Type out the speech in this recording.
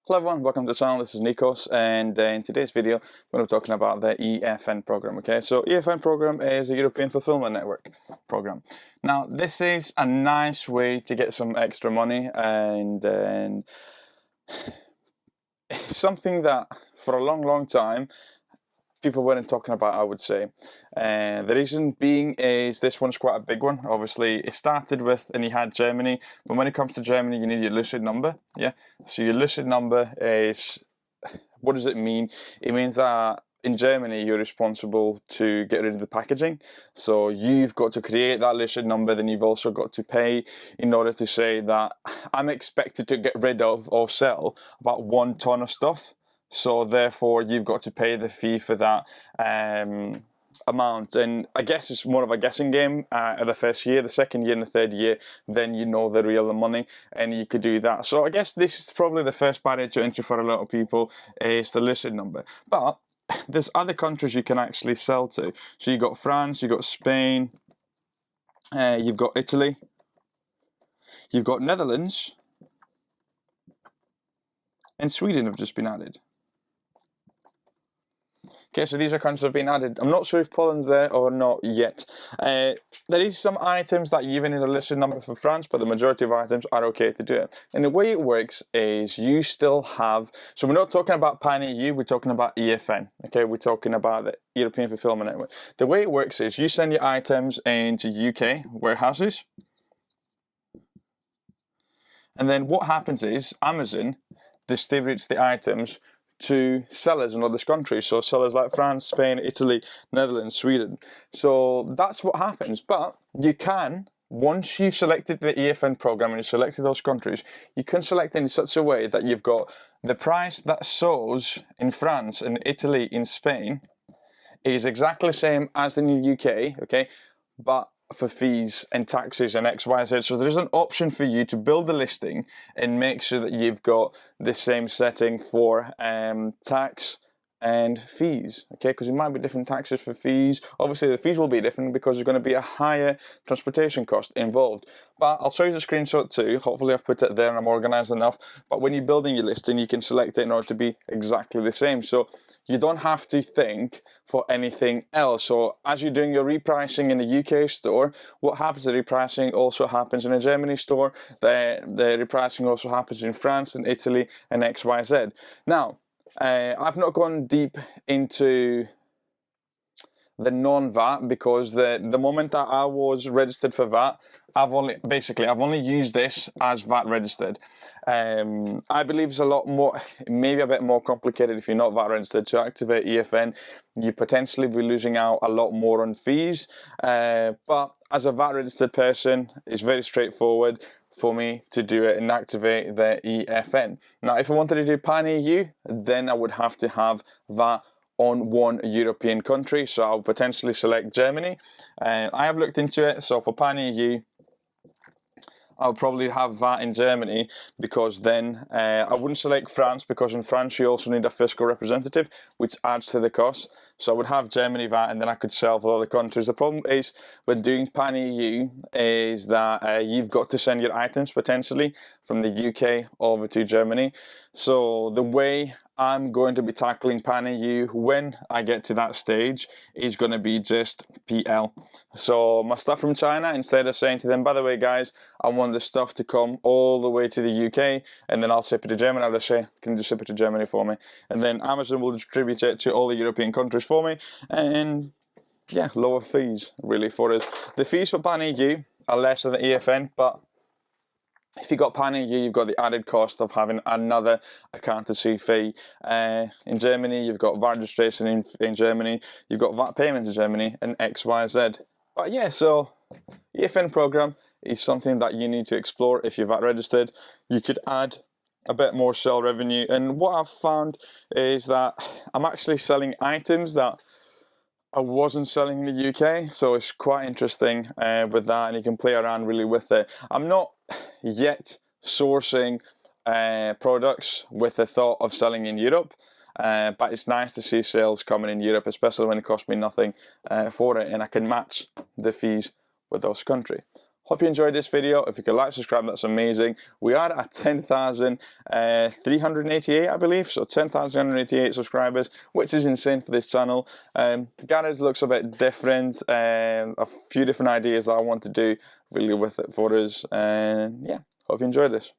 Hello everyone, welcome to the channel. This is Nikos, and in today's video we're going to be talking about the EFN program. Okay, so EFN program is a European Fulfillment Network program. Now this is a nice way to get some extra money, and something that for a long time people weren't talking about, I would say. The reason being is this one's quite a big one. Obviously, it started with, and you had Germany, but when it comes to Germany, you need your lucid number. Yeah, so your lucid number is, what does it mean? It means that in Germany, you're responsible to get rid of the packaging. So you've got to create that lucid number, then you've also got to pay in order to say that I'm expected to get rid of or sell about 1 ton of stuff. So therefore, you've got to pay the fee for that amount. And I guess it's more of a guessing game the first year. The second year and the third year, then you know the real money, and you could do that. So I guess this is probably the first barrier to entry for a lot of people, is the lucid number. But there's other countries you can actually sell to. So you've got France, you've got Spain, you've got Italy, you've got Netherlands, and Sweden have just been added. Okay, so these are countries that have been added. I'm not sure if Poland's there or not yet. There is some items that you even need a listed number for France, but the majority of items are okay to do it. And the way it works is you still have, so we're not talking about pan-EU, we're talking about EFN. Okay, we're talking about the European Fulfillment Network. The way it works is you send your items into UK warehouses, and then what happens is Amazon distributes the items to sellers in other countries, so sellers like France, Spain, Italy, Netherlands, Sweden. So that's what happens. But you can, once you've selected the EFN program and you selected those countries, you can select in such a way that you've got the price that shows in France, in Italy, in Spain is exactly the same as in the UK, okay, but for fees and taxes and XYZ. So there's an option for you to build the listing and make sure that you've got the same setting for tax and fees, okay, because it might be different taxes for fees. Obviously the fees will be different because there's going to be a higher transportation cost involved, but I'll show you the screenshot too. Hopefully I've put it there and I'm organized enough. But when you're building your listing, you can select it in order to be exactly the same, so you don't have to think for anything else. So as you're doing your repricing in the UK store, what happens, the repricing also happens in a Germany store, the repricing also happens in France and Italy and XYZ. Now I've not gone deep into the non-VAT because the moment that I was registered for VAT, I've only used this as VAT registered. I believe it's a lot more, maybe a bit more complicated if you're not VAT registered to activate EFN. You potentially be losing out a lot more on fees, but as a VAT registered person, it's very straightforward for me to do it and activate the EFN. Now, if I wanted to do pan-EU, then I would have to have VAT on one European country, so I'll potentially select Germany. I have looked into it, so for pan-EU, I'll probably have VAT in Germany, because then I wouldn't select France, because in France you also need a fiscal representative, which adds to the cost. So I would have Germany VAT, and then I could sell for other countries. The problem is when doing pan-EU is that you've got to send your items potentially from the UK over to Germany. So the way I'm going to be tackling pan-EU when I get to that stage is going to be just PL. So my stuff from China, instead of saying to them, by the way guys, I want the stuff to come all the way to the UK and then I'll ship it to Germany, I'll just say, can you just ship it to Germany for me? And then Amazon will distribute it to all the European countries for me, and yeah, lower fees really for it. The fees for pan-EU are less than the EFN, but if you've got pan-EU, you've got the added cost of having another accountancy fee. In Germany, you've got VAT registration in Germany, you've got VAT payments in Germany, and XYZ. But yeah, so EFN program is something that you need to explore if you're VAT registered. You could add a bit more sell revenue, and what I've found is that I'm actually selling items that I wasn't selling in the UK, so it's quite interesting with that, and you can play around really with it. I'm not yet sourcing products with the thought of selling in Europe, but it's nice to see sales coming in Europe, especially when it costs me nothing for it, and I can match the fees with those countries. Hope you enjoyed this video. If you could like, subscribe, that's amazing. We are at 10,388, I believe, so 10,388 subscribers, which is insane for this channel. The garage looks a bit different, a few different ideas that I want to do really with it for us, and yeah, hope you enjoyed this.